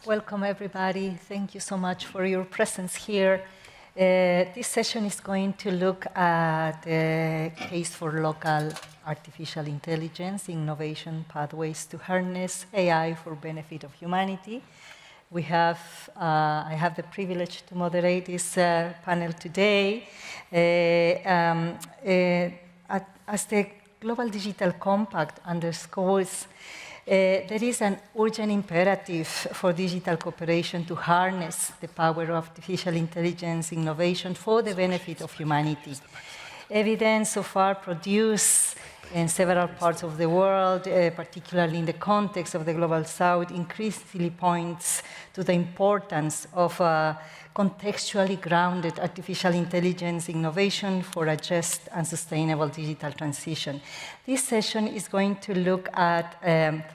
Welcome, everybody. Thank you so much for your presence here. This session is going to look at the case for local artificial intelligence, innovation pathways to harness AI for benefit of humanity. I have the privilege to moderate this panel today. As the Global Digital Compact underscores, there is an urgent imperative for digital cooperation to harness the power of artificial intelligence innovation for the benefit of humanity. Evidence so far produced in several parts of the world, particularly in the context of the Global South, increasingly points to the importance of contextually grounded artificial intelligence innovation for a just and sustainable digital transition. This session is going to look at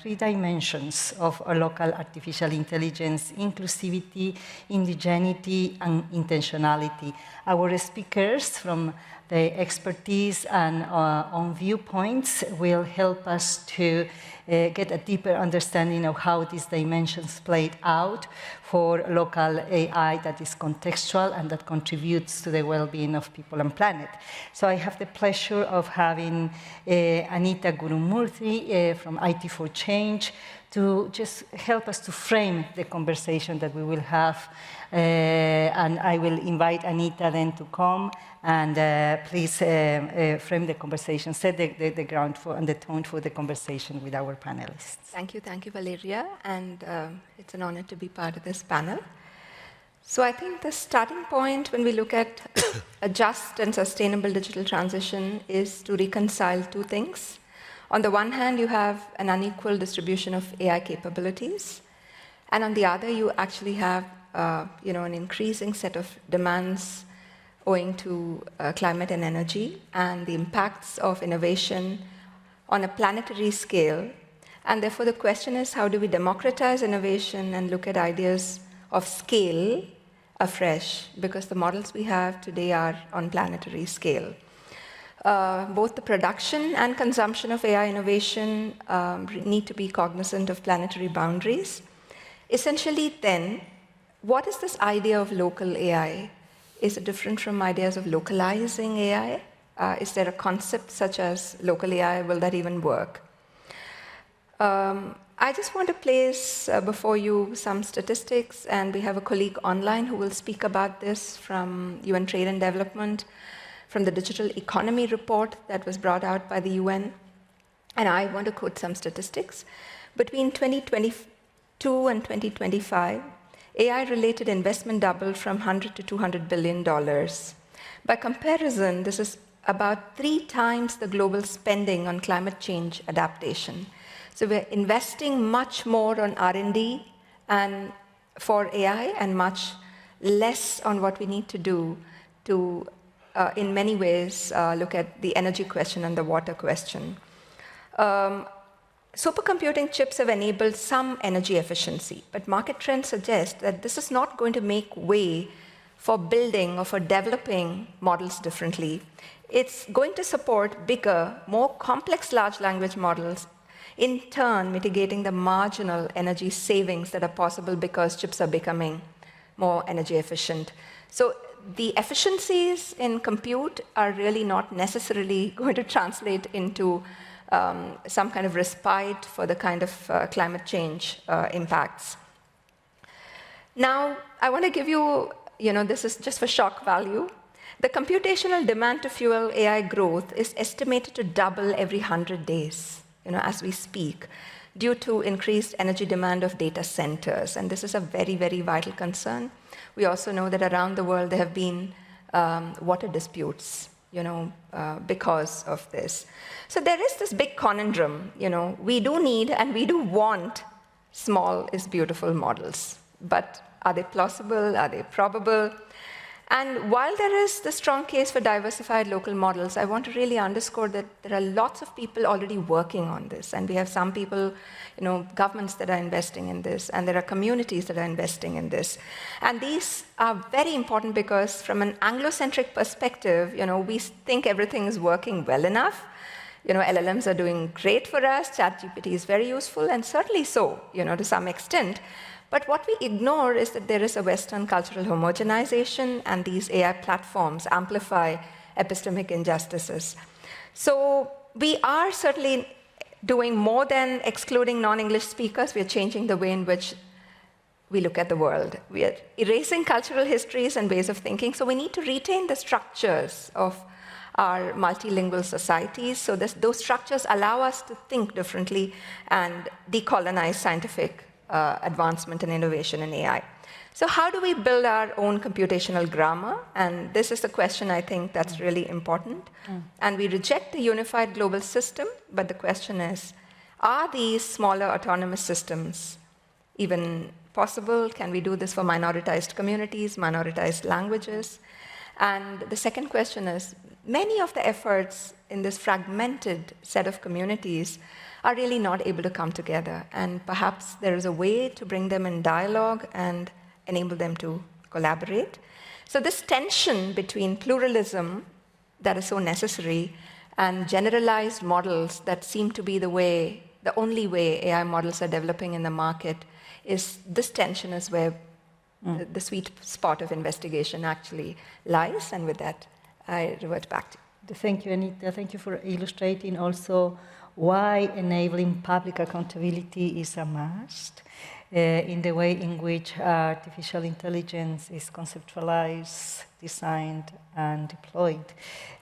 3 dimensions of a local artificial intelligence: inclusivity, indigeneity, and intentionality. Our speakers from the expertise and on viewpoints will help us to get a deeper understanding of how these dimensions played out for local AI that is contextual and that contributes to the well-being of people and planet. So I have the pleasure of having Anita Gurumurthy from IT for Change to just help us to frame the conversation that we will have. And I will invite Anita then to come and please frame the conversation, set the ground and the tone for the conversation with our panelists. Thank you, Valeria, and it's an honor to be part of this panel. So I think the starting point when we look at a just and sustainable digital transition is to reconcile 2 things. On the one hand, you have an unequal distribution of AI capabilities, and on the other, you actually have an increasing set of demands owing to climate and energy and the impacts of innovation on a planetary scale. And therefore, the question is, how do we democratize innovation and look at ideas of scale afresh? Because the models we have today are on planetary scale. Both the production and consumption of AI innovation need to be cognizant of planetary boundaries. Essentially, then, what is this idea of local AI? Is it different from ideas of localizing AI? Is there a concept such as local AI? Will that even work? I just want to place before you some statistics, and we have a colleague online who will speak about this from UN Trade and Development, from the Digital Economy report that was brought out by the UN. And I want to quote some statistics. Between 2022 and 2025, AI-related investment doubled from $100 to $200 billion. By comparison, this is about 3 times the global spending on climate change adaptation. So we're investing much more on R&D and for AI and much less on what we need to do to, in many ways, look at the energy question and the water question. Supercomputing chips have enabled some energy efficiency, but market trends suggest that this is not going to make way for building or for developing models differently. It's going to support bigger, more complex large language models, in turn mitigating the marginal energy savings that are possible because chips are becoming more energy efficient. So the efficiencies in compute are really not necessarily going to translate into some kind of respite for the kind of climate change impacts. Now, I want to give you, this is just for shock value. The computational demand to fuel AI growth is estimated to double every 100 days, as we speak, due to increased energy demand of data centers. And this is a very, very vital concern. We also know that around the world there have been water disputes, because of this. So there is this big conundrum, we do need and we do want small is beautiful models, but are they plausible? Are they probable? And while there is the strong case for diversified local models, I want to really underscore that there are lots of people already working on this, and we have some people, governments that are investing in this, and there are communities that are investing in this. And these are very important because from an Anglo-centric perspective, we think everything is working well enough. LLMs are doing great for us, ChatGPT is very useful, and certainly so, to some extent. But what we ignore is that there is a Western cultural homogenization, and these AI platforms amplify epistemic injustices. So we are certainly doing more than excluding non-English speakers. We are changing the way in which we look at the world. We are erasing cultural histories and ways of thinking, so we need to retain the structures of our multilingual societies. So those structures allow us to think differently and decolonize scientific advancement and innovation in AI. So how do we build our own computational grammar? And this is the question I think that's really important. And we reject the unified global system, but the question is, are these smaller autonomous systems even possible? Can we do this for minoritized communities, minoritized languages? And the second question is, many of the efforts in this fragmented set of communities are really not able to come together. And perhaps there is a way to bring them in dialogue and enable them to collaborate. So this tension between pluralism that is so necessary and generalized models that seem to be the only way AI models are developing in the market, this tension is where the sweet spot of investigation actually lies. And with that, I revert back to you. Thank you, Anita. Thank you for illustrating also why enabling public accountability is a must in the way in which artificial intelligence is conceptualized, designed, and deployed.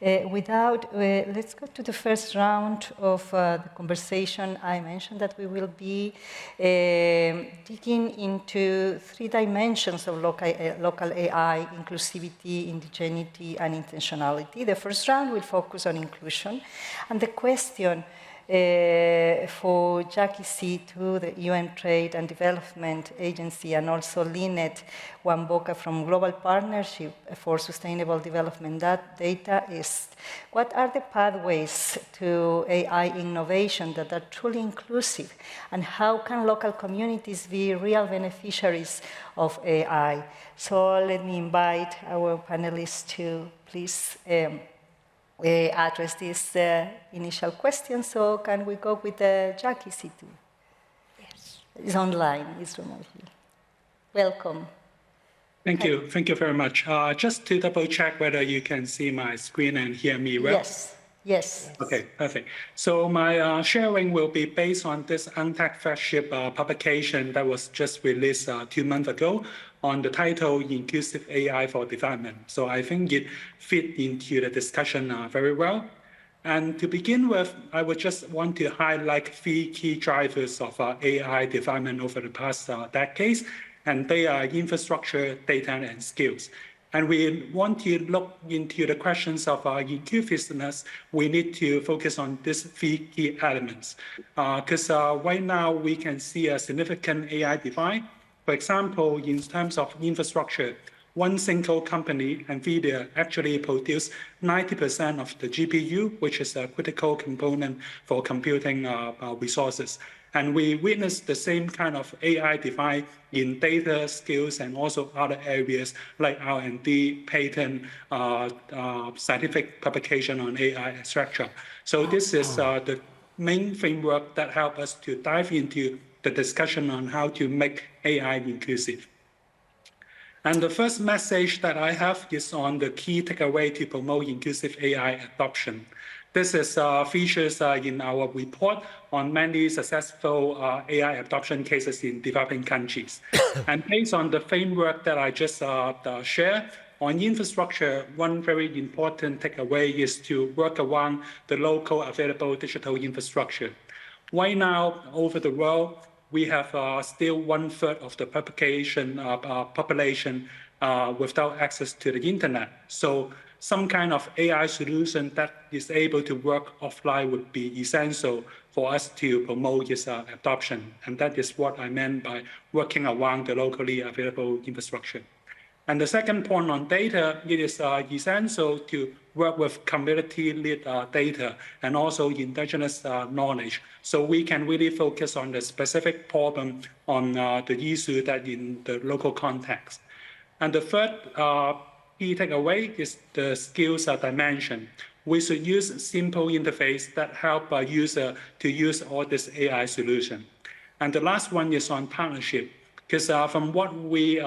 Let's go to the first round of the conversation. I mentioned that we will be digging into 3 dimensions of local AI: inclusivity, indigeneity, and intentionality. The first round will focus on inclusion, and the question for Jackie C2, the UN Trade and Development Agency, and also Lynette Wamboka from Global Partnership for Sustainable Development Data is, what are the pathways to AI innovation that are truly inclusive, and how can local communities be real beneficiaries of AI? So let me invite our panelists to please address this initial question. So can we go with Jackie C2? Yes. It's online, it's remotely. Welcome. Thank you. Thank you very much. Just to double check whether you can see my screen and hear me well. Yes. Yes. Okay, perfect. So my sharing will be based on this UNTAC flagship publication that was just released 2 months ago on the title Inclusive AI for Development. So I think it fit into the discussion very well. And to begin with, I would just want to highlight 3 key drivers of AI development over the past decades, and they are infrastructure, data, and skills. And we want to look into the questions of inclusiveness. We need to focus on these 3 key elements. Because right now we can see a significant AI divide. For example, in terms of infrastructure, one single company, NVIDIA, actually produces 90% of the GPU, which is a critical component for computing resources. And we witness the same kind of AI divide in data, skills, and also other areas like R&D, patent, scientific publication on AI, etc. So this is the main framework that helps us to dive into the discussion on how to make AI inclusive. And the first message that I have is on the key takeaway to promote inclusive AI adoption. This is features in our report on many successful AI adoption cases in developing countries. And based on the framework that I just shared, on infrastructure, one very important takeaway is to work around the local available digital infrastructure. Right now, over the world, we have still 1/3 of the population without access to the internet. So some kind of AI solution that is able to work offline would be essential for us to promote its adoption. And that is what I meant by working around the locally available infrastructure. And the second point on data, it is essential to work with community-led data and also indigenous knowledge, so we can really focus on the specific problem on the issue that in the local context. And the third key takeaway is the skills dimension. We should use simple interface that help a user to use all this AI solution. And the last one is on partnership. Because from what we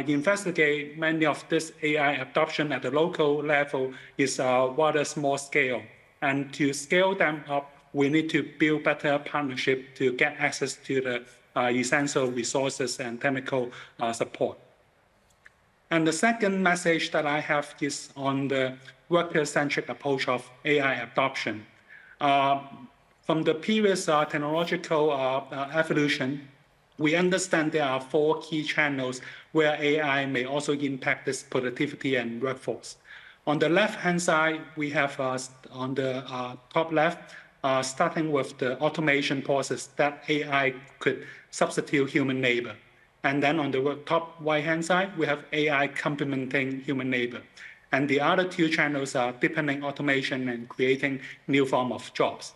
investigate, many of this AI adoption at the local level is rather small scale. And to scale them up, we need to build better partnership to get access to the essential resources and technical support. And the second message that I have is on the worker-centric approach of AI adoption. From the previous technological evolution, we understand there are 4 key channels where AI may also impact this productivity and workforce. On the left-hand side, we have on the top left, starting with the automation process that AI could substitute human labor. And then on the top right-hand side, we have AI complementing human labor. And the other 2 channels are deepening automation and creating new form of jobs.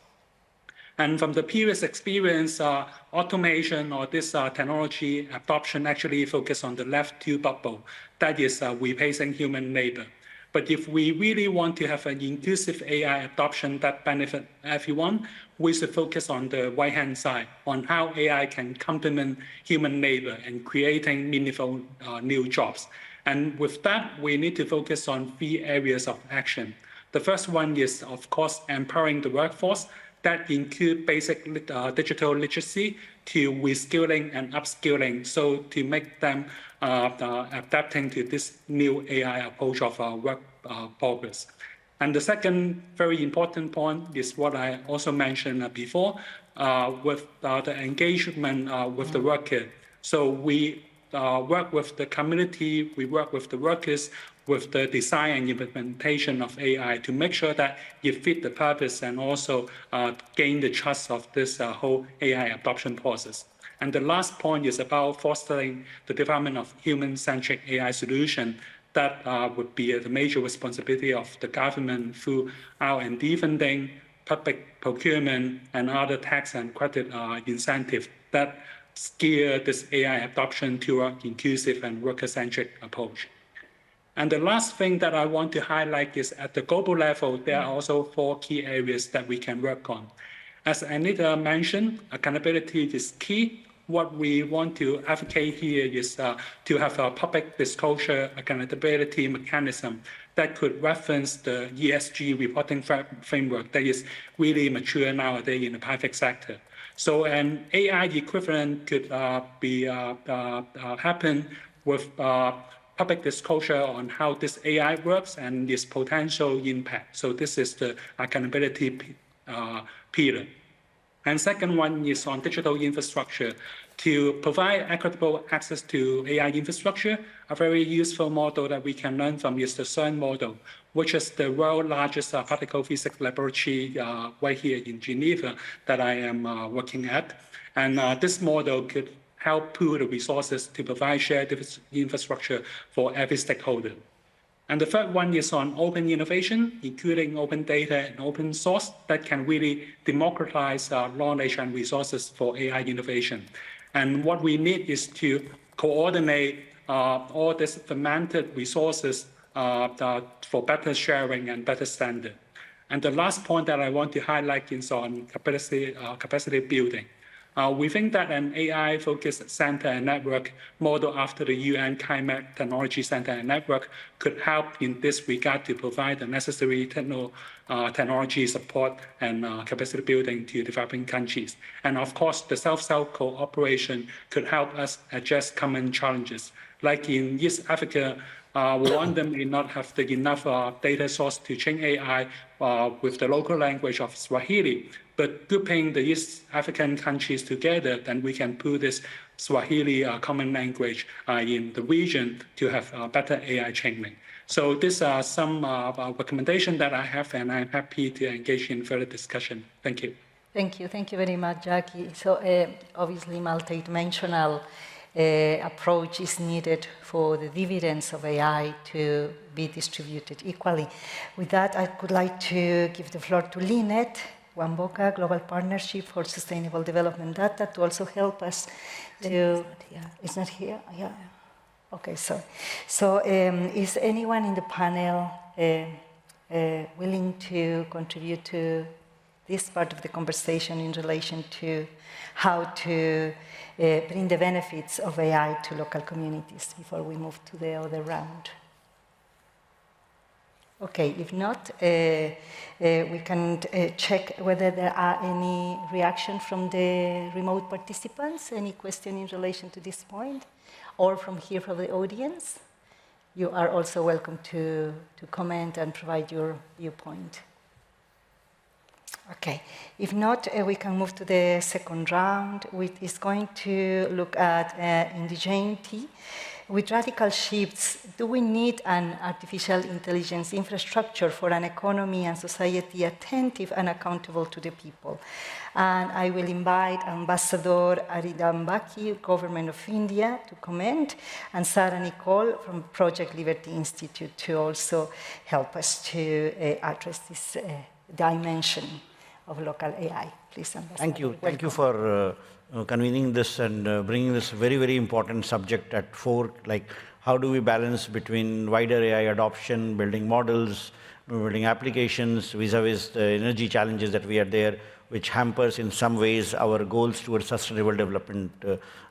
And from the previous experience, automation or this technology adoption actually focus on the left 2 bubble, that is replacing human labor. But if we really want to have an inclusive AI adoption that benefit everyone, we should focus on the right-hand side, on how AI can complement human labor and creating meaningful new jobs. And with that, we need to focus on 3 areas of action. The first one is, of course, empowering the workforce. That include basic digital literacy to reskilling and upskilling, so to make them adapting to this new AI approach of work progress. And the second very important point is what I also mentioned before, with the engagement with the worker. So we work with the community, we work with the workers, with the design and implementation of AI to make sure that it fit the purpose and also gain the trust of this whole AI adoption process. And the last point is about fostering the development of human-centric AI solution that would be the major responsibility of the government through R&D funding, public procurement, and other tax and credit incentives that steer this AI adoption to an inclusive and worker-centric approach. And the last thing that I want to highlight is at the global level, there are also 4 key areas that we can work on. As Anita mentioned, accountability is key. What we want to advocate here is to have a public disclosure accountability mechanism that could reference the ESG reporting framework that is really mature nowadays in the private sector. So an AI equivalent could happen with public disclosure on how this AI works and its potential impact. So this is the accountability pillar. And second one is on digital infrastructure. To provide equitable access to AI infrastructure, a very useful model that we can learn from is the CERN model, which is the world's largest particle physics laboratory right here in Geneva that I am working at. And this model could help pool the resources to provide shared infrastructure for every stakeholder. And the third one is on open innovation, including open data and open source that can really democratize knowledge and resources for AI innovation. And what we need is to coordinate all these fermented resources for better sharing and better standard. And the last point that I want to highlight is on capacity building. We think that an AI-focused center and network model after the UN Climate Technology Center and Network could help in this regard to provide the necessary technology support and capacity building to developing countries. And of course, the South-South cooperation could help us address common challenges. Like in East Africa, Rwanda may not have enough data source to train AI with the local language of Swahili, but grouping the East African countries together, then we can put this Swahili common language in the region to have better AI training. So these are some recommendations that I have, and I'm happy to engage in further discussion. Thank you. Thank you very much, Jackie. So obviously multi-dimensional approach is needed for the dividends of AI to be distributed equally. With that, I would like to give the floor to Lynette Wamboka, Global Partnership for Sustainable Development Data, to also help us to... It's not here? Yeah. Okay, so is anyone in the panel willing to contribute to this part of the conversation in relation to how to bring the benefits of AI to local communities before we move to the other round. Okay, if not, we can check whether there are any reactions from the remote participants, any question in relation to this point, or from here from the audience. You are also welcome to comment and provide your viewpoint. Okay, if not, we can move to the second round, which is going to look at indigeneity. With radical shifts, do we need an artificial intelligence infrastructure for an economy and society attentive and accountable to the people? And I will invite Ambassador Aridam Baki, Government of India, to comment, and Sarah Nicole from Project Liberty Institute to also help us to address this dimension of local AI. Please, Ambassador. Thank you. Welcome. Thank you for convening this and bringing this very, very important subject at fore, like how do we balance between wider AI adoption, building models, building applications, vis-a-vis the energy challenges that we are there, which hampers in some ways our goals towards sustainable development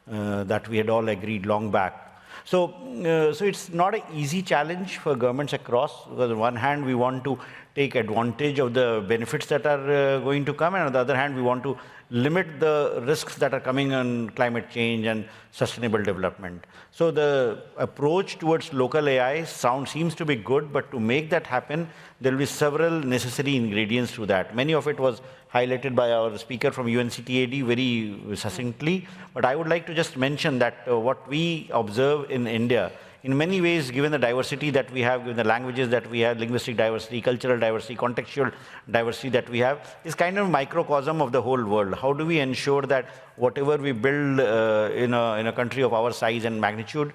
that we had all agreed long back. So it's not an easy challenge for governments across, because on one hand we want to take advantage of the benefits that are going to come, and on the other hand we want to limit the risks that are coming on climate change and sustainable development. So the approach towards local AI seems to be good, but to make that happen, there will be several necessary ingredients to that. Many of it was highlighted by our speaker from UNCTAD very succinctly, but I would like to just mention that what we observe in India, in many ways, given the diversity that we have, given the languages that we have, linguistic diversity, cultural diversity, contextual diversity that we have, is kind of a microcosm of the whole world. How do we ensure that whatever we build in a country of our size and magnitude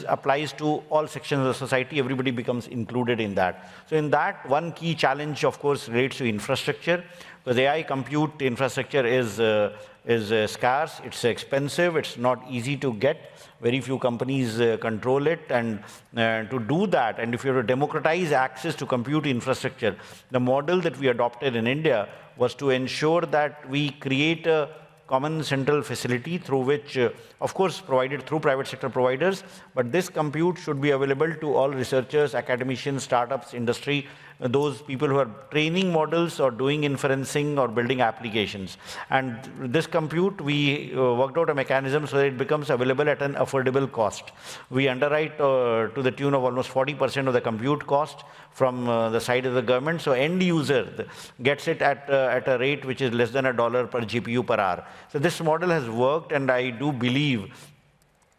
applies to all sections of the society, everybody becomes included in that. So in that, one key challenge, of course, relates to infrastructure, because AI compute infrastructure is scarce, it's expensive, it's not easy to get. Very few companies control it, and to do that, and if you have to democratize access to compute infrastructure, the model that we adopted in India was to ensure that we create a common central facility through which, of course, provided through private sector providers, but this compute should be available to all researchers, academicians, startups, industry, those people who are training models or doing inferencing or building applications. And this compute, we worked out a mechanism so that it becomes available at an affordable cost. We underwrite to the tune of almost 40% of the compute cost from the side of the government. So end user gets it at a rate which is less than $1 per GPU per hour. So this model has worked, and I do believe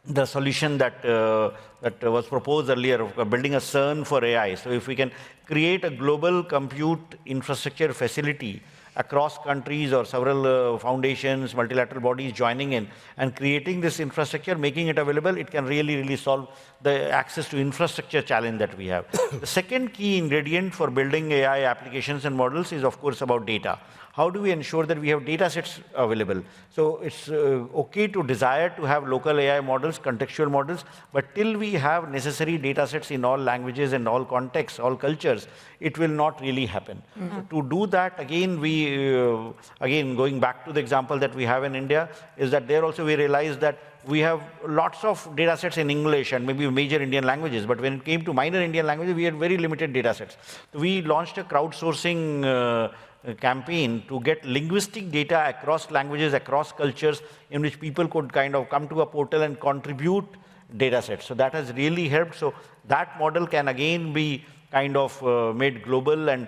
the solution that was proposed earlier of building a CERN for AI. So if we can create a global compute infrastructure facility across countries or several foundations, multilateral bodies joining in and creating this infrastructure, making it available, it can really, really solve the access to infrastructure challenge that we have. The second key ingredient for building AI applications and models is, of course, about data. How do we ensure that we have data sets available? So it's okay to desire to have local AI models, contextual models, but till we have necessary data sets in all languages and all contexts, all cultures, it will not really happen. So to do that, again, again, going back to the example that we have in India, is that there also we realized that we have lots of data sets in English and maybe major Indian languages, but when it came to minor Indian languages, we had very limited data sets. So we launched a crowdsourcing campaign to get linguistic data across languages, across cultures, in which people could kind of come to a portal and contribute data sets. So that has really helped. So that model can again be kind of made global, and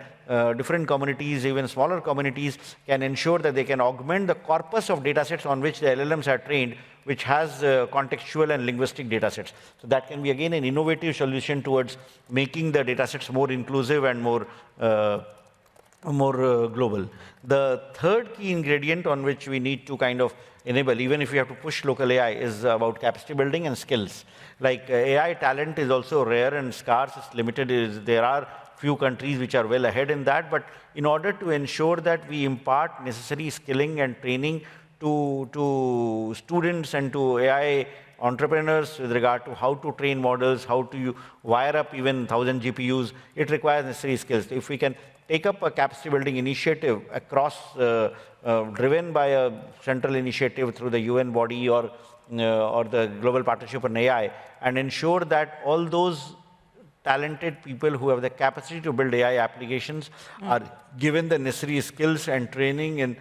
different communities, even smaller communities, can ensure that they can augment the corpus of data sets on which the LLMs are trained, which has contextual and linguistic data sets. So that can be again an innovative solution towards making the data sets more inclusive and more global. The third key ingredient on which we need to kind of enable, even if we have to push local AI, is about capacity building and skills. Like AI talent is also rare and scarce, it's limited. There are few countries which are well ahead in that, but in order to ensure that we impart necessary skilling and training to students and to AI entrepreneurs with regard to how to train models, how to wire up even 1,000 GPUs, it requires necessary skills. If we can take up a capacity building initiative across, driven by a central initiative through the UN body or the Global Partnership on AI, and ensure that all those talented people who have the capacity to build AI applications are given the necessary skills and training in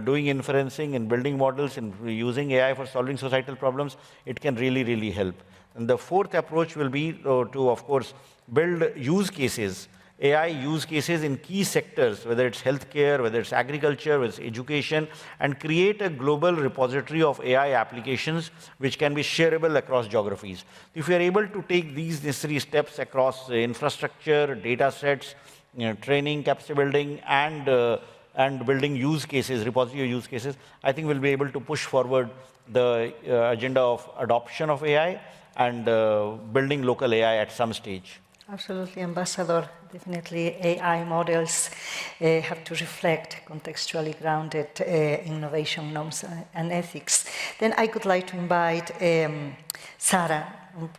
doing inferencing and building models and using AI for solving societal problems, it can really, really help. And the fourth approach will be to, of course, build use cases, AI use cases in key sectors, whether it's healthcare, whether it's agriculture, whether it's education, and create a global repository of AI applications which can be shareable across geographies. If we are able to take these necessary steps across infrastructure, data sets, training, capacity building, and building use cases, repository use cases, I think we'll be able to push forward the agenda of adoption of AI and building local AI at some stage. Absolutely, Ambassador. Definitely AI models have to reflect contextually grounded innovation norms and ethics. Then I would like to invite Sarah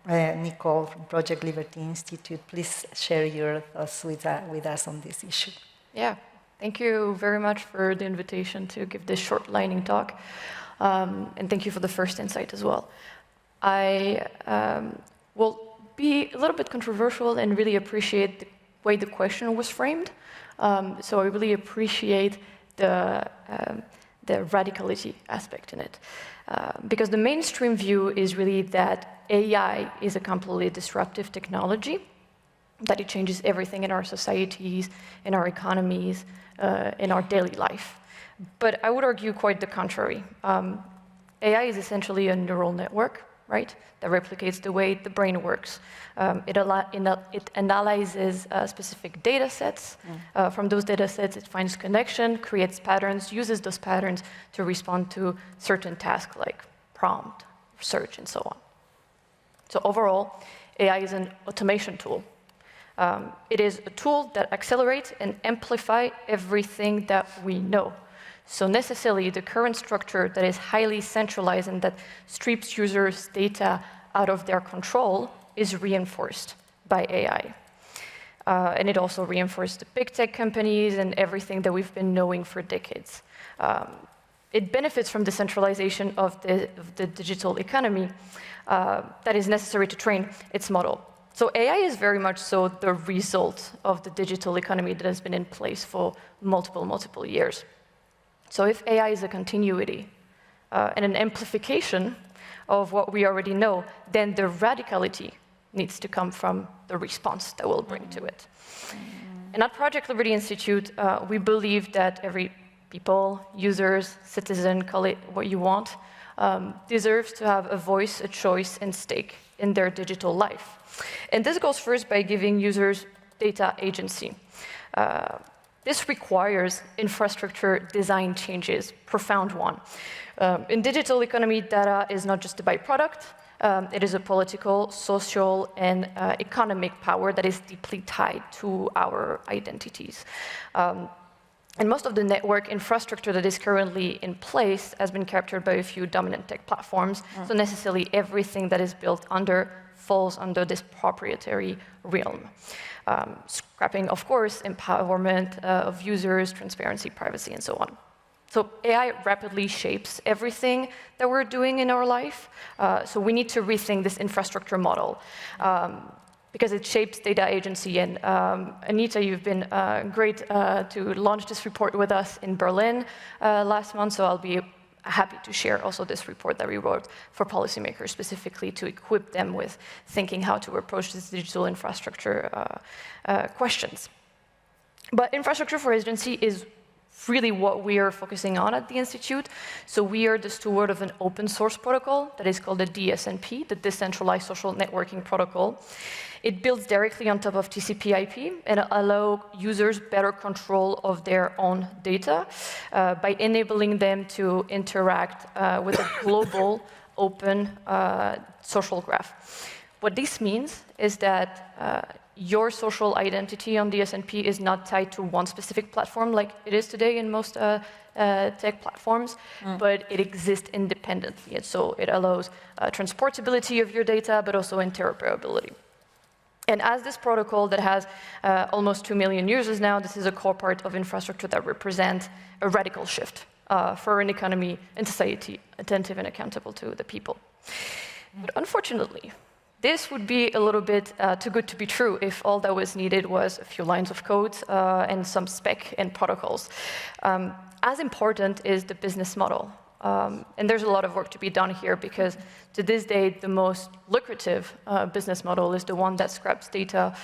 Nicole from Project Liberty Institute. Please share your thoughts with us on this issue. Yeah, thank you very much for the invitation to give this short lightning talk. And thank you for the first insight as well. I will be a little bit controversial and really appreciate the way the question was framed. So I really appreciate the radicality aspect in it. Because the mainstream view is really that AI is a completely disruptive technology, that it changes everything in our societies, in our economies, in our daily life. But I would argue quite the contrary. AI is essentially a neural network, right, that replicates the way the brain works. It analyzes specific data sets. From those data sets, it finds connection, creates patterns, uses those patterns to respond to certain tasks like prompt, search, and so on. So overall, AI is an automation tool. It is a tool that accelerates and amplifies everything that we know. So necessarily, the current structure that is highly centralized and that strips users' data out of their control is reinforced by AI. And it also reinforced the big tech companies and everything that we've been knowing for decades. It benefits from the centralization of the digital economy that is necessary to train its model. So AI is very much so the result of the digital economy that has been in place for multiple years. So if AI is a continuity and an amplification of what we already know, then the radicality needs to come from the response that we'll bring to it. And at Project Liberty Institute, we believe that every people, users, citizen, call it what you want, deserves to have a voice, a choice, and stake in their digital life. And this goes first by giving users data agency. This requires infrastructure design changes, profound one. In digital economy, data is not just a byproduct. It is a political, social, and economic power that is deeply tied to our identities. And most of the network infrastructure that is currently in place has been captured by a few dominant tech platforms. So necessarily everything that is built falls under this proprietary realm. Scrapping, of course, empowerment of users, transparency, privacy, and so on. So AI rapidly shapes everything that we're doing in our life. So we need to rethink this infrastructure model because it shapes data agency. And Anita, you've been great to launch this report with us in Berlin last month, so I'll be happy to share also this report that we wrote for policymakers specifically to equip them with thinking how to approach this digital infrastructure questions. But infrastructure for agency is really what we are focusing on at the Institute. So we are the steward of an open source protocol that is called the DSNP, the Decentralized Social Networking Protocol. It builds directly on top of TCP/IP and allows users better control of their own data by enabling them to interact with a global, open social graph. What this means is that your social identity on DSNP is not tied to one specific platform like it is today in most tech platforms, but it exists independently. And so it allows transportability of your data, but also interoperability. And as this protocol that has almost 2 million users now, this is a core part of infrastructure that represents a radical shift for an economy and society attentive and accountable to the people. But unfortunately, this would be a little bit too good to be true if all that was needed was a few lines of code and some spec and protocols. As important is the business model. And there's a lot of work to be done here because to this day, the most lucrative business model is the one that scraps data,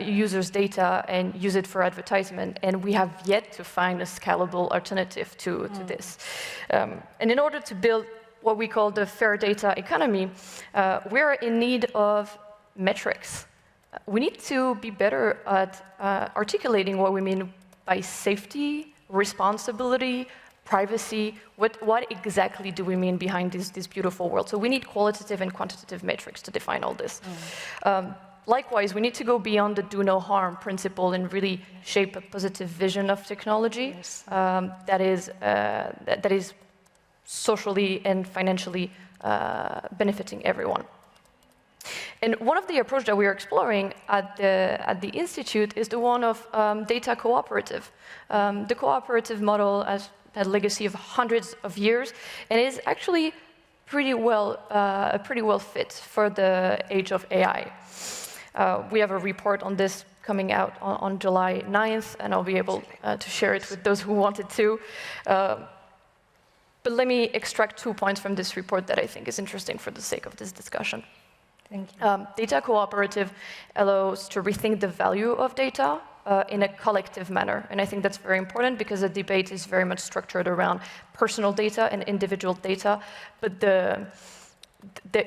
users' data, and use it for advertisement. And we have yet to find a scalable alternative to this. And in order to build what we call the fair data economy, we're in need of metrics. We need to be better at articulating what we mean by safety, responsibility, privacy. What exactly do we mean behind this beautiful world? So we need qualitative and quantitative metrics to define all this. Likewise, we need to go beyond the do no harm principle and really shape a positive vision of technology that is socially and financially benefiting everyone. And one of the approaches that we are exploring at the Institute is the one of data cooperative. The cooperative model has had a legacy of hundreds of years and is actually pretty well fit for the age of AI. We have a report on this coming out on July 9th, and I'll be able to share it with those who wanted to. But let me extract 2 points from this report that I think is interesting for the sake of this discussion. Thank you. Data cooperative allows to rethink the value of data in a collective manner. And I think that's very important because the debate is very much structured around personal data and individual data. But the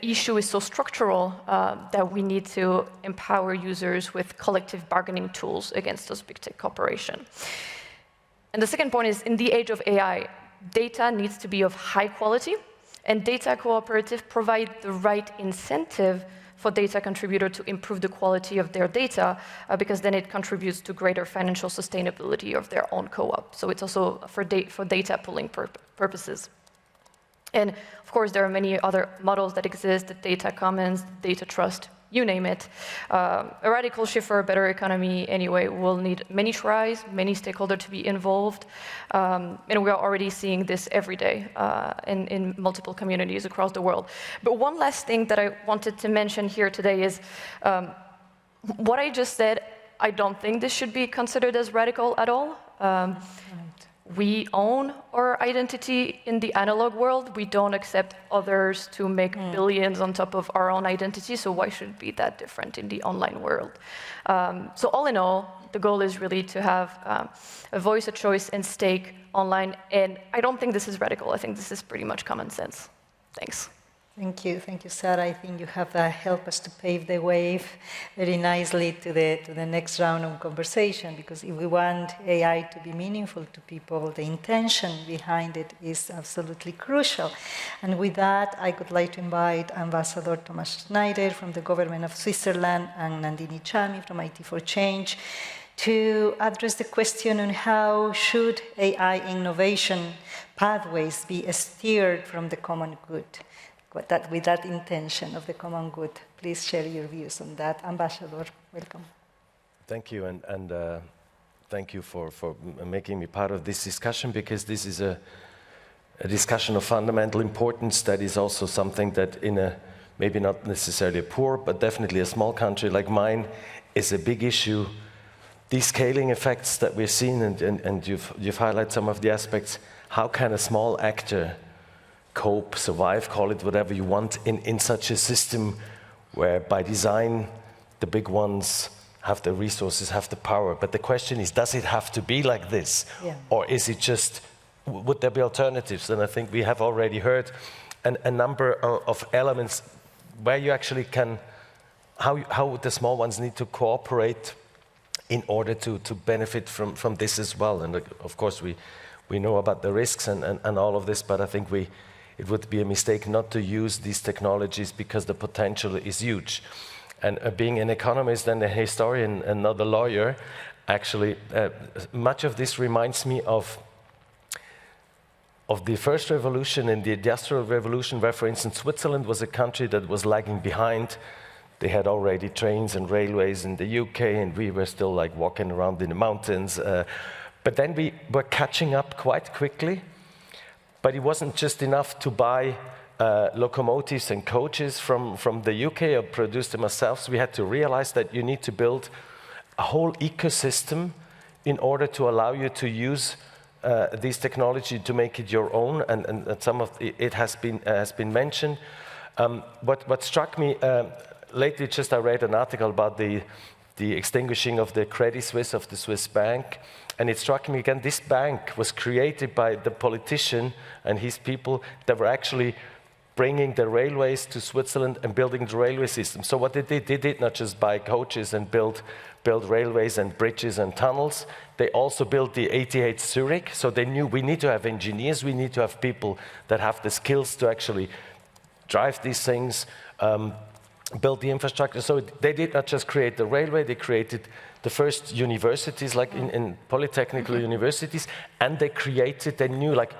issue is so structural that we need to empower users with collective bargaining tools against those big tech corporations. And the second point is, in the age of AI, data needs to be of high quality, and data cooperative provide the right incentive for data contributor to improve the quality of their data, because then it contributes to greater financial sustainability of their own co-op. So it's also for data pooling purposes. And of course, there are many other models that exist, the data commons, data trust, you name it. A radical shift for a better economy, anyway, will need many tries, many stakeholders to be involved. And we are already seeing this every day in multiple communities across the world. But one last thing that I wanted to mention here today is what I just said. I don't think this should be considered as radical at all. We own our identity in the analog world. We don't accept others to make billions on top of our own identity, so why should it be that different in the online world? So all in all, the goal is really to have a voice, a choice, and stake online, and I don't think this is radical. I think this is pretty much common sense. Thanks. Thank you, Sarah. I think you have helped us to pave the way very nicely to the next round of conversation, because if we want AI to be meaningful to people, the intention behind it is absolutely crucial. And with that, I would like to invite Ambassador Thomas Schneider from the government of Switzerland and Nandini Chami from IT for Change to address the question on how should AI innovation pathways be steered from the common good. With that intention of the common good. Please share your views on that. Ambassador, welcome. Thank you, and thank you for making me part of this discussion, because this is a discussion of fundamental importance that is also something that in a, maybe not necessarily a poor, but definitely a small country like mine, is a big issue. These scaling effects that we're seeing, and you've highlighted some of the aspects, how can a small actor cope, survive, call it whatever you want, in such a system where by design the big ones have the resources, have the power. But the question is, does it have to be like this? Yeah. Or is it just, would there be alternatives? And I think we have already heard a number of elements where you actually can, how the small ones need to cooperate in order to benefit from this as well. And of course we know about the risks and all of this, but I think it would be a mistake not to use these technologies because the potential is huge. And being an economist and a historian and not a lawyer, actually, much of this reminds me of the first revolution in the Industrial Revolution, where, for instance, Switzerland was a country that was lagging behind they had already trains and railways in the UK, and we were still like walking around in the mountains. But then we were catching up quite quickly. But it wasn't just enough to buy locomotives and coaches from the UK or produce them ourselves. We had to realize that you need to build a whole ecosystem in order to allow you to use this technology to make it your own, and some of it has been mentioned. What struck me lately, just I read an article about the extinguishing of the Credit Suisse, of the Swiss bank, and it struck me again, this bank was created by the politician and his people that were actually bringing the railways to Switzerland and building the railway system. So what they did not just buy coaches and build railways and bridges and tunnels, they also built the ETH Zurich, so they knew we need to have engineers, we need to have people that have the skills to actually drive these things, build the infrastructure. So they did not just create the railway, they created the first universities, like in polytechnical universities, and they knew, like,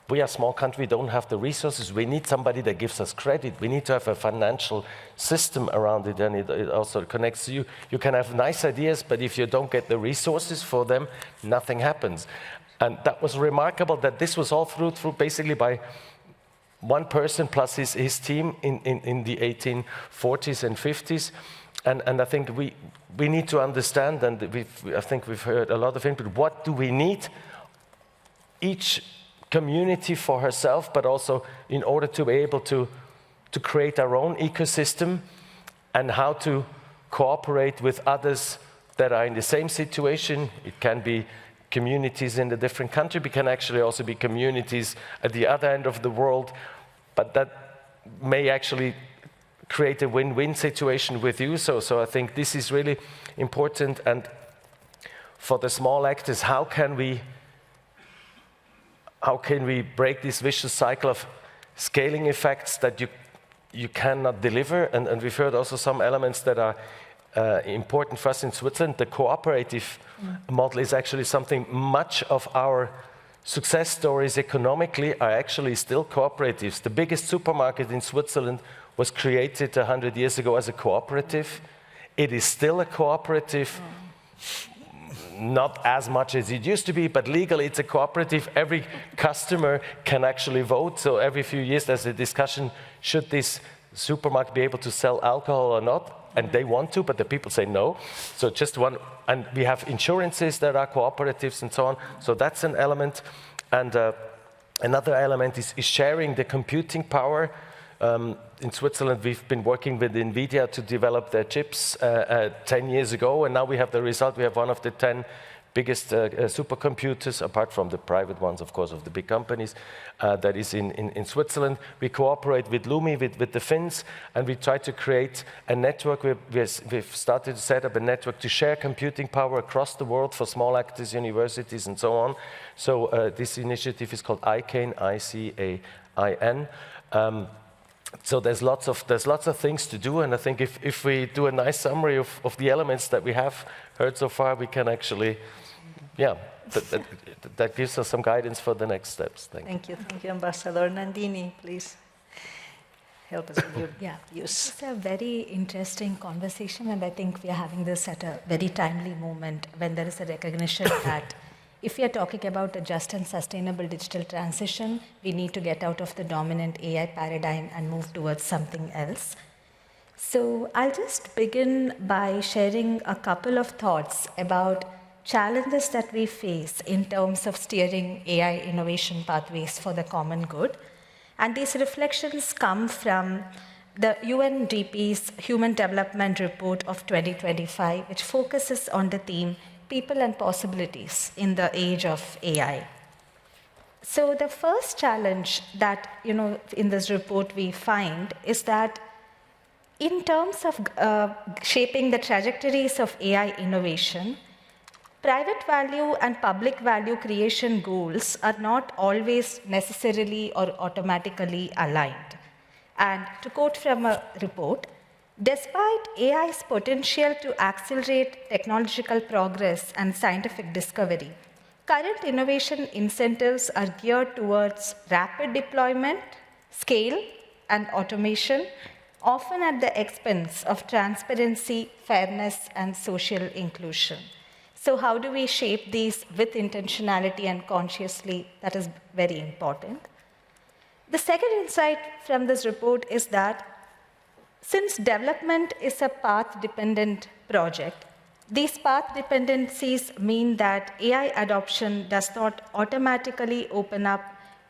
we are a small country, we don't have the resources, we need somebody that gives us credit, we need to have a financial system around it, and it also connects to you. You can have nice ideas, but if you don't get the resources for them, nothing happens. And that was remarkable that this was all through basically by one person plus his team in the 1840s and 50s. And I think we need to understand, and I think we've heard a lot of input, what do we need? Each community for herself, but also in order to be able to create our own ecosystem, and how to cooperate with others that are in the same situation. It can be communities in a different country, but can actually also be communities at the other end of the world, but that may actually create a win-win situation with you. So I think this is really important. And for the small actors, how can we break this vicious cycle of scaling effects that you cannot deliver? And we've heard also some elements that are important for us in Switzerland. The cooperative model is actually something. Much of our success stories economically are actually still cooperatives. The biggest supermarket in Switzerland was created 100 years ago as a cooperative. It is still a cooperative. Not as much as it used to be, but legally it's a cooperative. Every customer can actually vote. So every few years there's a discussion, should this supermarket be able to sell alcohol or not? And they want to, but the people say no. So just one, and we have insurances that are cooperatives and so on. So that's an element. And another element is sharing the computing power. In Switzerland, we've been working with NVIDIA to develop their chips 10 years ago, and now we have the result. We have one of the 10 biggest supercomputers, apart from the private ones, of course, of the big companies, that is in Switzerland. We cooperate with Lumi, with the Finns, and we try to create a network. We've started to set up a network to share computing power across the world for small actors, universities, and so on. So this initiative is called ICAIN, I-C-A-I-N. So there's lots of things to do, and I think if we do a nice summary of the elements that we have heard so far, we can actually, that gives us some guidance for the next steps. Thank you, Ambassador. Nandini, please help us with your views. It's a very interesting conversation, and I think we are having this at a very timely moment when there is a recognition that if we are talking about a just and sustainable digital transition, we need to get out of the dominant AI paradigm and move towards something else. So I'll just begin by sharing a couple of thoughts about challenges that we face in terms of steering AI innovation pathways for the common good. And these reflections come from the UNDP's Human Development Report of 2025, which focuses on the theme People and Possibilities in the Age of AI. So the first challenge that, in this report we find is that in terms of shaping the trajectories of AI innovation, private value and public value creation goals are not always necessarily or automatically aligned. And to quote from a report, despite AI's potential to accelerate technological progress and scientific discovery, current innovation incentives are geared towards rapid deployment, scale, and automation, often at the expense of transparency, fairness, and social inclusion. So how do we shape these with intentionality and consciously? That is very important. The second insight from this report is that since development is a path-dependent project, these path dependencies mean that AI adoption does not automatically open up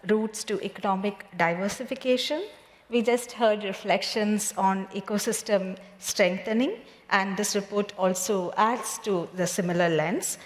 routes to economic diversification. We just heard reflections on ecosystem strengthening, and this report also adds to the similar lens,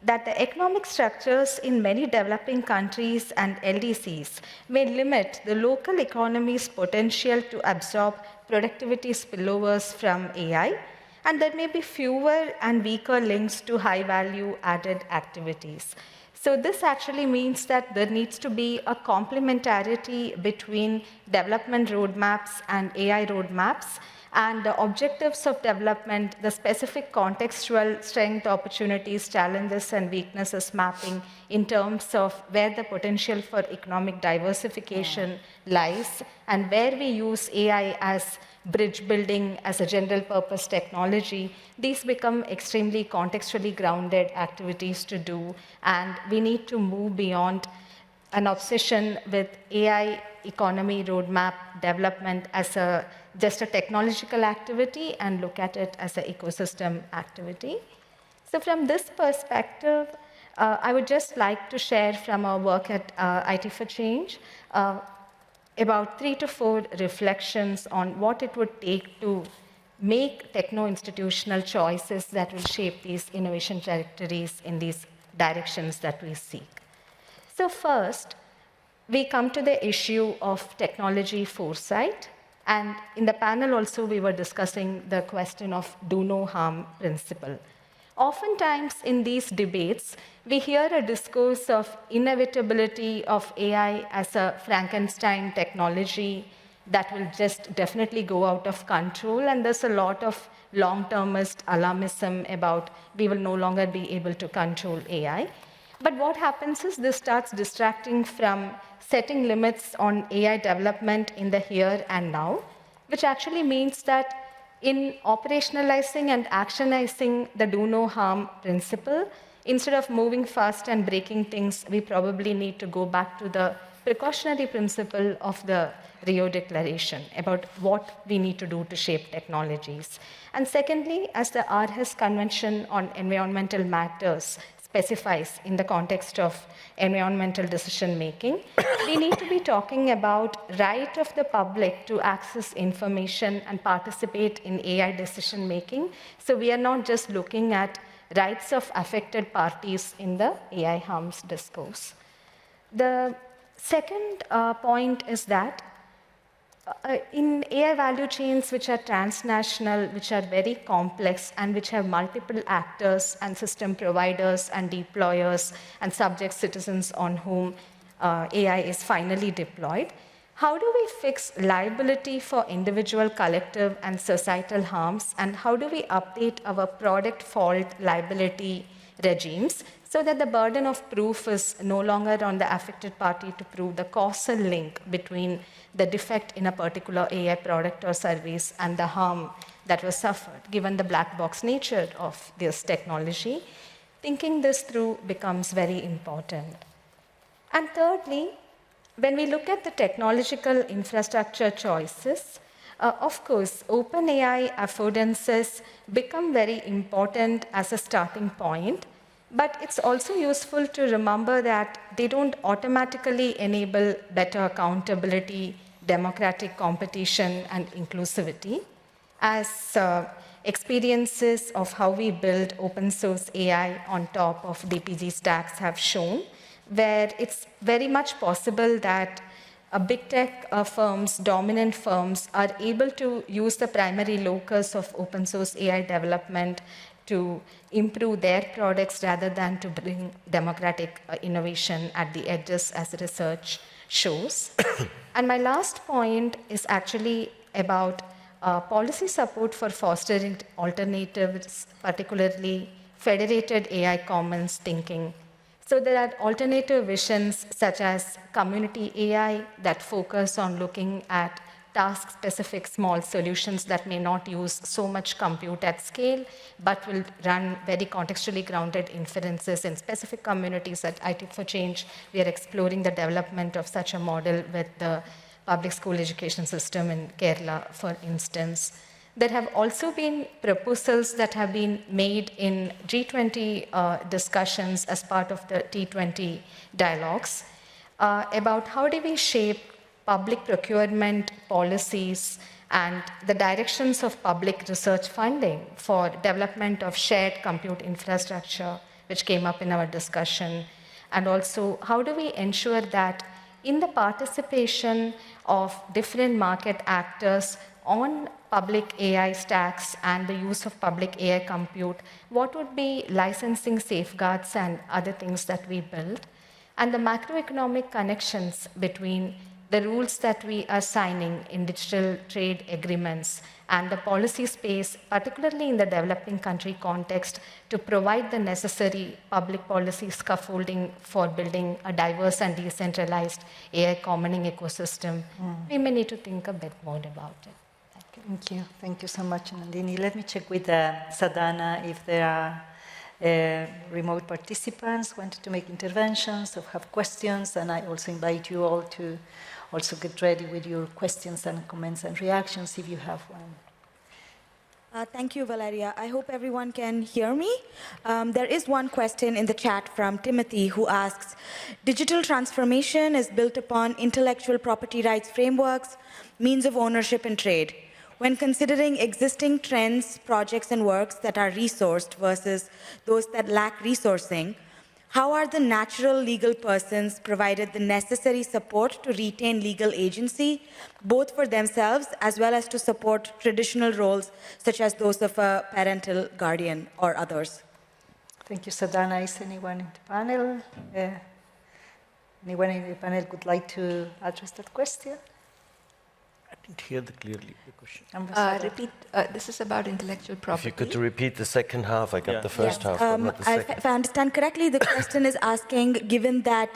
that the economic structures in many developing countries and LDCs may limit the local economy's potential to absorb productivity spillovers from AI, and there may be fewer and weaker links to high-value added activities. So this actually means that there needs to be a complementarity between development roadmaps and AI roadmaps, and the objectives of development, the specific contextual strength, opportunities, challenges, and weaknesses mapping in terms of where the potential for economic diversification lies, and where we use AI as bridge building, as a general purpose technology. These become extremely contextually grounded activities to do, and we need to move beyond an obsession with AI economy roadmap development as just a technological activity and look at it as an ecosystem activity. So from this perspective, I would just like to share from our work at IT for Change about 3 to 4 reflections on what it would take to make techno-institutional choices that will shape these innovation trajectories in these directions that we seek. So first, we come to the issue of technology foresight. And in the panel also, we were discussing the question of do no harm principle. Oftentimes in these debates, we hear a discourse of inevitability of AI as a Frankenstein technology that will just definitely go out of control. And there's a lot of long-termist alarmism about we will no longer be able to control AI. But what happens is this starts distracting from setting limits on AI development in the here and now, which actually means that in operationalizing and actionizing the do no harm principle, instead of moving fast and breaking things, we probably need to go back to the precautionary principle of the Rio Declaration about what we need to do to shape technologies. And secondly, as the Aarhus Convention on Environmental Matters specifies in the context of environmental decision making, we need to be talking about right of the public to access information and participate in AI decision making. So we are not just looking at rights of affected parties in the AI harms discourse. The second point is that in AI value chains which are transnational, which are very complex, and which have multiple actors and system providers and deployers and subject citizens on whom AI is finally deployed, how do we fix liability for individual, collective, and societal harms, and how do we update our product fault liability regimes so that the burden of proof is no longer on the affected party to prove the causal link between the defect in a particular AI product or service and the harm that was suffered, given the black box nature of this technology? Thinking this through becomes very important. And thirdly, when we look at the technological infrastructure choices, of course, OpenAI affordances become very important as a starting point, but it's also useful to remember that they don't automatically enable better accountability, democratic competition, and inclusivity. As experiences of how we build open source AI on top of DPG stacks have shown, where it's very much possible that big tech firms, dominant firms, are able to use the primary locus of open source AI development to improve their products rather than to bring democratic innovation at the edges, as research shows. And my last point is actually about policy support for fostering alternatives, particularly federated AI commons thinking. So there are alternative visions such as community AI that focus on looking at task-specific small solutions that may not use so much compute at scale, but will run very contextually grounded inferences in specific communities. At IT for Change, we are exploring the development of such a model with the public school education system in Kerala, for instance. There have also been proposals that have been made in G20 discussions as part of the T20 dialogues about how do we shape public procurement policies and the directions of public research funding for development of shared compute infrastructure, which came up in our discussion. And also, how do we ensure that in the participation of different market actors on public AI stacks and the use of public AI compute, what would be licensing safeguards and other things that we build? And the macroeconomic connections between the rules that we are signing in digital trade agreements and the policy space, particularly in the developing country context, to provide the necessary public policy scaffolding for building a diverse and decentralized AI commoning ecosystem. We may need to think a bit more about it. Thank you. Thank you so much, Nandini. Let me check with Sadhana if there are remote participants wanted to make interventions or have questions, and I also invite you all to also get ready with your questions and comments and reactions if you have one. Thank you, Valeria. I hope everyone can hear me. There is one question in the chat from Timothy who asks, digital transformation is built upon intellectual property rights frameworks, means of ownership and trade. When considering existing trends, projects, and works that are resourced versus those that lack resourcing, how are the natural legal persons provided the necessary support to retain legal agency, both for themselves as well as to support traditional roles such as those of a parental guardian or others? Thank you, Sadhana. Is anyone in the panel? Anyone in the panel would like to address that question? I didn't hear clearly the question. Repeat, this is about intellectual property. If you could repeat the second half, I got the first half, but not the second. If I understand correctly, the question is asking, given that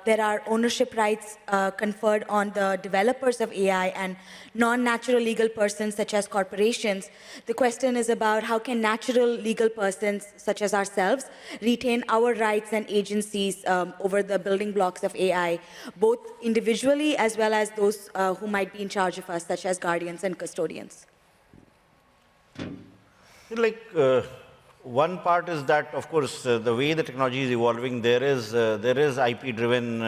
there are ownership rights conferred on the developers of AI and non-natural legal persons such as corporations, the question is about how can natural legal persons such as ourselves retain our rights and agencies over the building blocks of AI, both individually as well as those who might be in charge of us, such as guardians and custodians? Like, one part is that, of course, the way the technology is evolving, there is IP-driven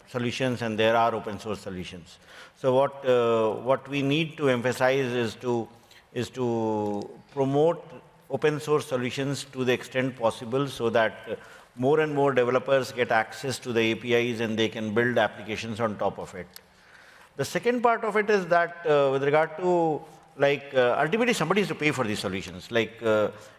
solutions and there are open source solutions. So what we need to emphasize is to promote open source solutions to the extent possible so that more and more developers get access to the APIs and they can build applications on top of it. The second part of it is that with regard to, like, ultimately somebody has to pay for these solutions. Like,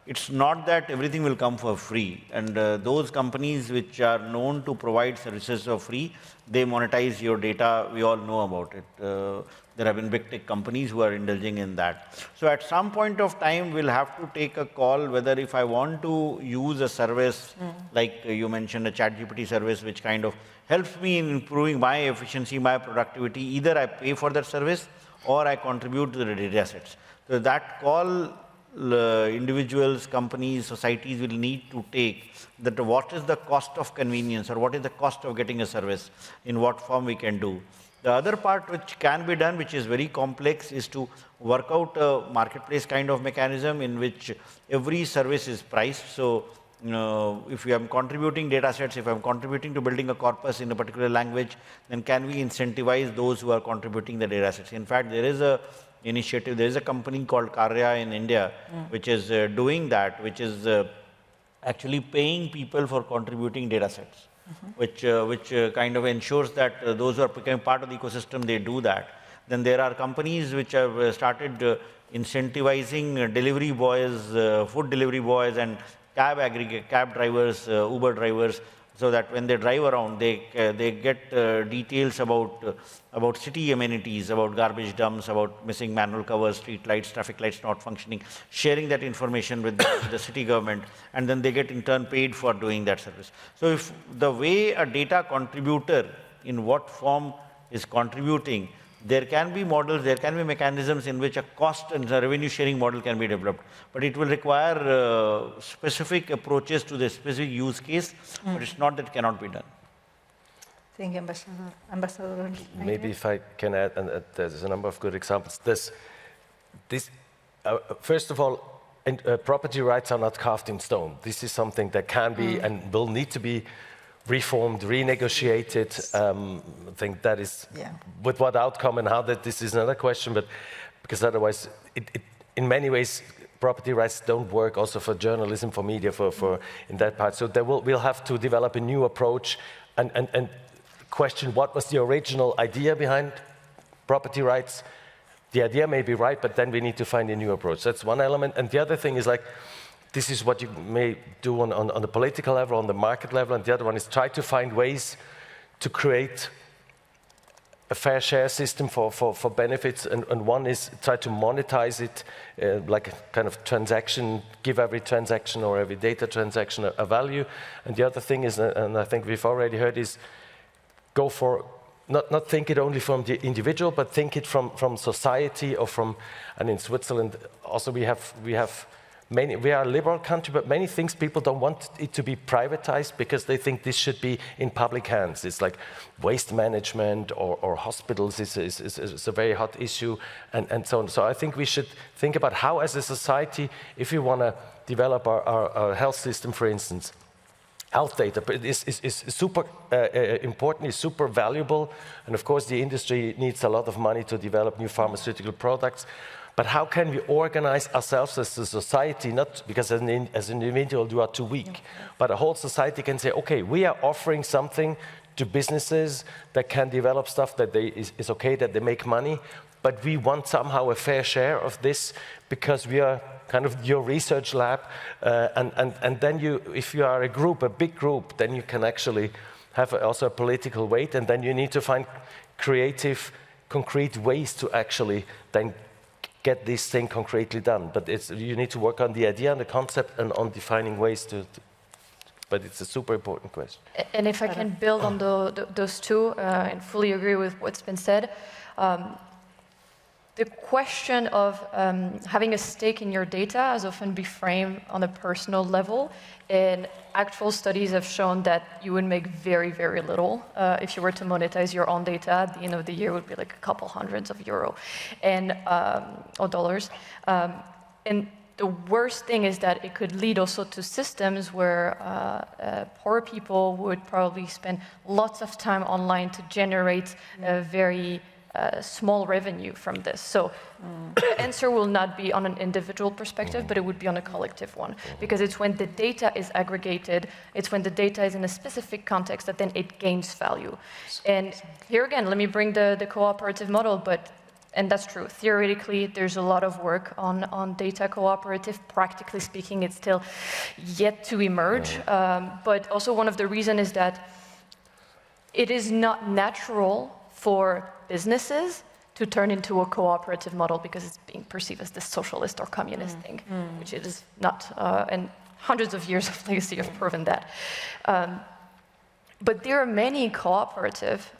it's not that everything will come for free. And those companies which are known to provide services for free, they monetize your data. We all know about it. There have been big tech companies who are indulging in that. So at some point of time, we'll have to take a call whether if I want to use a service, like you mentioned, a ChatGPT service, which kind of helps me in improving my efficiency, my productivity. Either I pay for that service or I contribute to the data sets. So that call individuals, companies, societies will need to take, that what is the cost of convenience or what is the cost of getting a service, in what form we can do. The other part which can be done, which is very complex, is to work out a marketplace kind of mechanism in which every service is priced. So, if I'm contributing data sets, if I'm contributing to building a corpus in a particular language, then can we incentivize those who are contributing the data sets? In fact, there is a initiative, there is a company called Karya in India, which is doing that, which is actually paying people for contributing data sets, which kind of ensures that those who are becoming part of the ecosystem, they do that. Then there are companies which have started incentivizing delivery boys, food delivery boys, and cab drivers, Uber drivers, so that when they drive around, they get details about city amenities, about garbage dumps, about missing manual covers, street lights, traffic lights not functioning, sharing that information with the city government, and then they get in turn paid for doing that service. So if the way a data contributor, in what form is contributing, there can be models, there can be mechanisms in which a cost and a revenue sharing model can be developed, but it will require specific approaches to the specific use case, but it's not that it cannot be done. Thank you, Ambassador. Maybe if I can add, and there's a number of good examples. First of all, property rights are not carved in stone. This is something that can be and will need to be reformed, renegotiated. I think that is with what outcome and how that this is another question, but because otherwise, in many ways, property rights don't work also for journalism, for media, for in that part. So we'll have to develop a new approach and question what was the original idea behind property rights. The idea may be right, but then we need to find a new approach. That's one element. And the other thing is like, this is what you may do on the political level, on the market level, and the other one is try to find ways to create a fair share system for benefits, and one is try to monetize it like a kind of transaction, give every transaction or every data transaction a value. And the other thing is, and I think we've already heard, is go for not think it only from the individual, but think it from society or from, and in Switzerland also we have many, we are a liberal country, but many things people don't want it to be privatized because they think this should be in public hands. It's like waste management or hospitals is a very hot issue and so on. So I think we should think about how as a society, if we want to develop our health system, for instance, health data is super important, is super valuable, and of course the industry needs a lot of money to develop new pharmaceutical products. But how can we organize ourselves as a society, not because as an individual you are too weak, but a whole society can say, okay, we are offering something to businesses that can develop stuff that is okay, that they make money, but we want somehow a fair share of this because we are kind of your research lab, and then if you are a group, a big group, then you can actually have also a political weight, and then you need to find creative, concrete ways to actually then get this thing concretely done. But you need to work on the idea and the concept and on defining ways but it's a super important question. And if I can build on those two and fully agree with what's been said, the question of having a stake in your data has often been framed on a personal level, and actual studies have shown that you would make very, very little if you were to monetize your own data. At the end of the year, it would be like a couple hundreds of euro or dollars. And the worst thing is that it could lead also to systems where poor people would probably spend lots of time online to generate a very small revenue from this. So the answer will not be on an individual perspective, but it would be on a collective one. Because it's when the data is aggregated, it's when the data is in a specific context that then it gains value. And here again, let me bring the cooperative model, and that's true. Theoretically, there's a lot of work on data cooperative. Practically speaking, it's still yet to emerge. But also one of the reasons is that it is not natural for businesses to turn into a cooperative model because it's being perceived as this socialist or communist thing, which it is not. And hundreds of years of legacy have proven that. But there are many cooperative,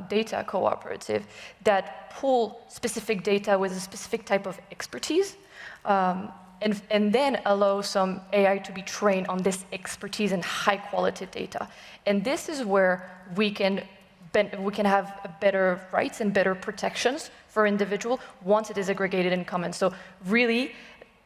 data cooperative, that pull specific data with a specific type of expertise, and then allow some AI to be trained on this expertise and high quality data. And this is where we can have better rights and better protections for individual once it is aggregated in common. So really,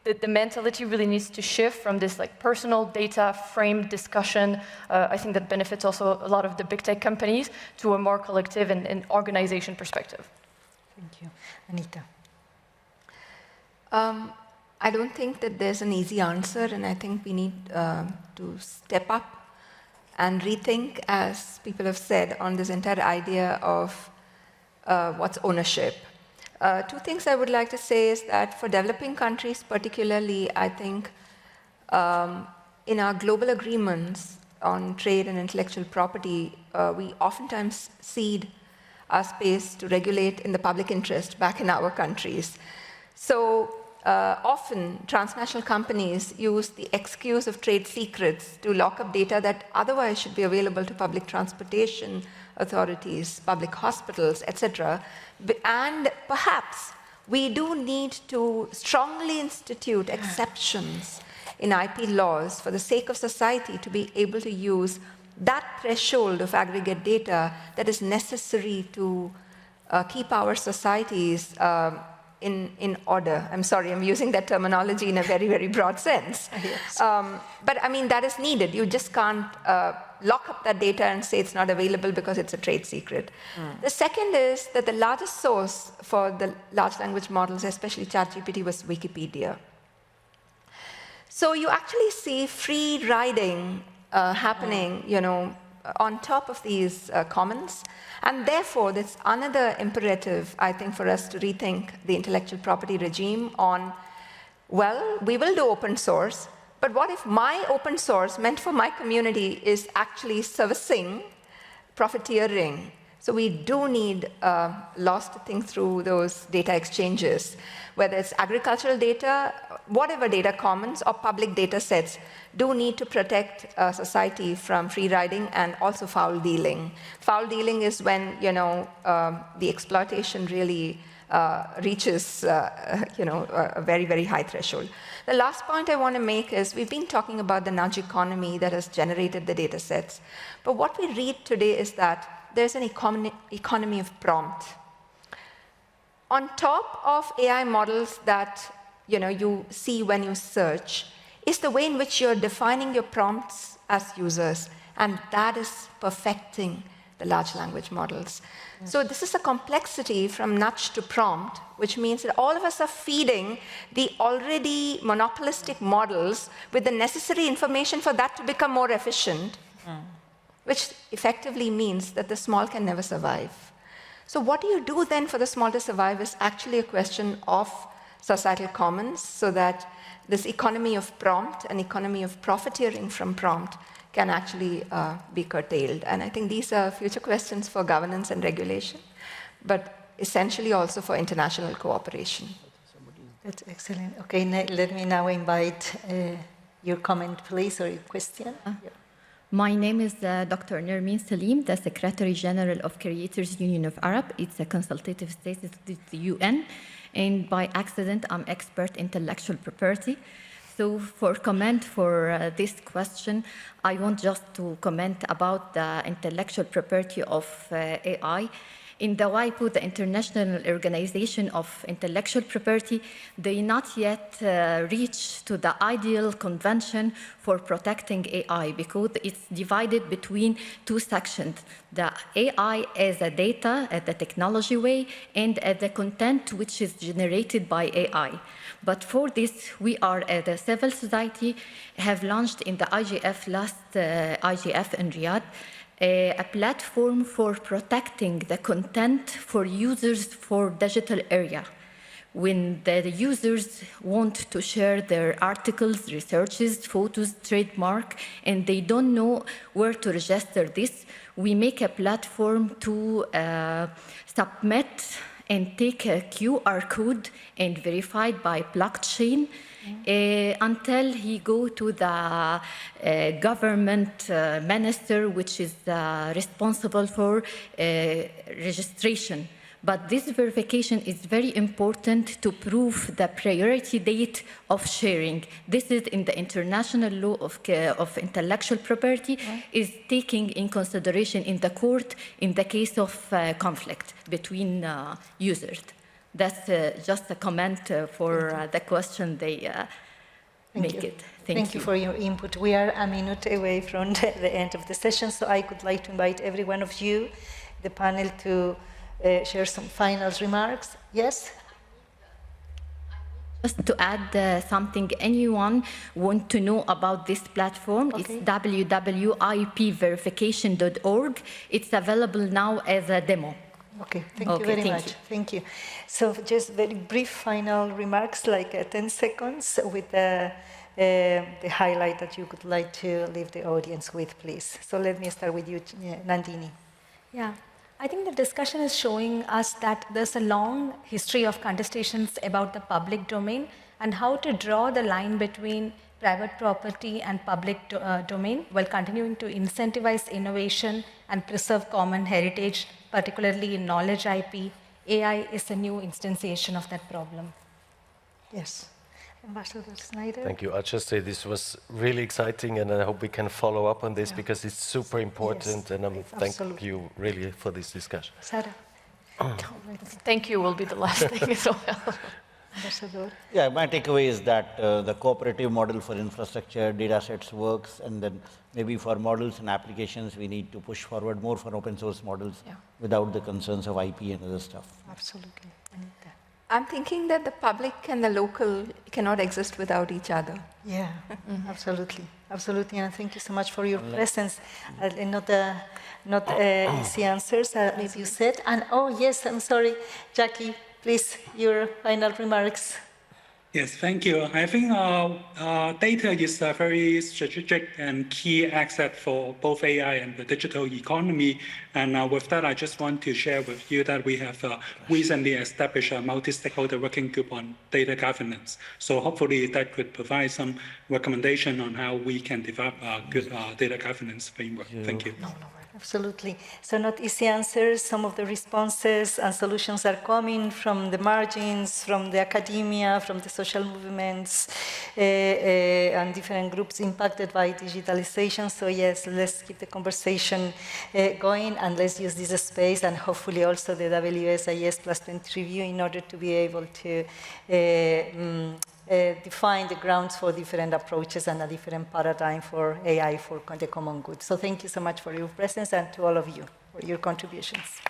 the mentality really needs to shift from this like personal data framed discussion. I think that benefits also a lot of the big tech companies to a more collective and organization perspective. Thank you. Anita. I don't think that there's an easy answer, and I think we need to step up and rethink, as people have said, on this entire idea of what's ownership. Two things I would like to say is that for developing countries particularly, I think in our global agreements on trade and intellectual property, we oftentimes cede our space to regulate in the public interest back in our countries. So often transnational companies use the excuse of trade secrets to lock up data that otherwise should be available to public transportation authorities, public hospitals, etc. And perhaps we do need to strongly institute exceptions in IP laws for the sake of society to be able to use that threshold of aggregate data that is necessary to keep our societies in order. I'm sorry, I'm using that terminology in a very, very broad sense. Yes. But I mean, that is needed. You just can't lock up that data and say it's not available because it's a trade secret. The second is that the largest source for the large language models, especially ChatGPT, was Wikipedia. So you actually see free riding happening, on top of these commons. And therefore, there's another imperative, I think, for us to rethink the intellectual property regime on, well, we will do open source, but what if my open source meant for my community is actually servicing profiteering? So we do need laws to think through those data exchanges, whether it's agricultural data, whatever data commons or public data sets do need to protect society from free riding and also foul dealing. Foul dealing is when, the exploitation really reaches, a very, very high threshold. The last point I want to make is we've been talking about the nudge economy that has generated the data sets. But what we read today is that there's an economy of prompt. On top of AI models that you see when you search is the way in which you're defining your prompts as users, and that is perfecting the large language models. Yes. So this is a complexity from nudge to prompt, which means that all of us are feeding the already monopolistic models with the necessary information for that to become more efficient, which effectively means that the small can never survive. So what do you do then for the small to survive is actually a question of societal commons, so that this economy of prompt and economy of profiteering from prompt can actually be curtailed. And I think these are future questions for governance and regulation, but essentially also for international cooperation. That's excellent. Okay, let me now invite your comment, please, or your question. My name is Dr. Nermeen Salim, the Secretary General of Creators Union of Arab. It's a consultative status with the UN. And by accident, I'm expert in intellectual property. So for comment for this question, I want just to comment about the intellectual property of AI. In the WIPO, the International Organization of Intellectual Property, they not yet reach to the ideal convention for protecting AI because it's divided between two sections, the AI as a data, as the technology way, and as the content which is generated by AI. But for this, we are at a civil society, have launched in the IGF last IGF in Riyadh, a platform for protecting the content for users for digital area. When the users want to share their articles, researches, photos, trademark, and they don't know where to register this, we make a platform to submit and take a QR code and verified by blockchain until he go to the government minister, which is responsible for registration. But this verification is very important to prove the priority date of sharing. This is in the international law of intellectual property, is taking in consideration in the court in the case of conflict between users. That's just a comment for the question they make it. Thank you for your input. We are a minute away from the end of the session, so I would like to invite every one of you, the panel, to share some final remarks. Yes? Just to add something, anyone want to know about this platform, it's www.ipverification.org. It's available now as a demo. Okay, thank you very much. Thank you. So just very brief final remarks, like 10 seconds, with the highlight that you would like to leave the audience with, please. So let me start with you, Nandini. Yeah. I think the discussion is showing us that there's a long history of contestations about the public domain and how to draw the line between private property and public domain while continuing to incentivize innovation and preserve common heritage, particularly in knowledge IP. AI is a new instantiation of that problem. Yes. Ambassador Snyder? Thank you. I'll just say this was really exciting, and I hope we can follow up on this because it's super important, and thank you really for this discussion. Sarah? Thank you will be the last thing as well. Ambassador? Yeah, my takeaway is that the cooperative model for infrastructure, data sets works, and then maybe for models and applications, we need to push forward more for open source models without the concerns of IP and other stuff. Absolutely. Anita? I'm thinking that the public and the local cannot exist without each other. Yeah, absolutely, absolutely, and thank you so much for your presence. Not easy answers, as you said. And oh yes, I'm sorry, Jackie. Please, your final remarks. Yes, thank you. I think data is a very strategic and key asset for both AI and the digital economy. And with that, I just want to share with you that we have recently established a multi-stakeholder working group on data governance. So hopefully that could provide some recommendation on how we can develop a good data governance framework. Thank you. Absolutely. So not easy answers. Some of the responses and solutions are coming from the margins, from the academia, from the social movements, and different groups impacted by digitalization. So yes, let's keep the conversation going, and let's use this space and hopefully also the WSIS Plus 20 review in order to be able to define the grounds for different approaches and a different paradigm for AI for the common good. So thank you so much for your presence and to all of you for your contributions.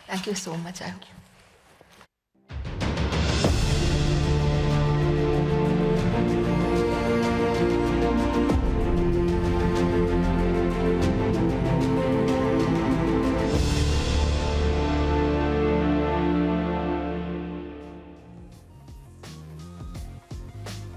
Thank you so much.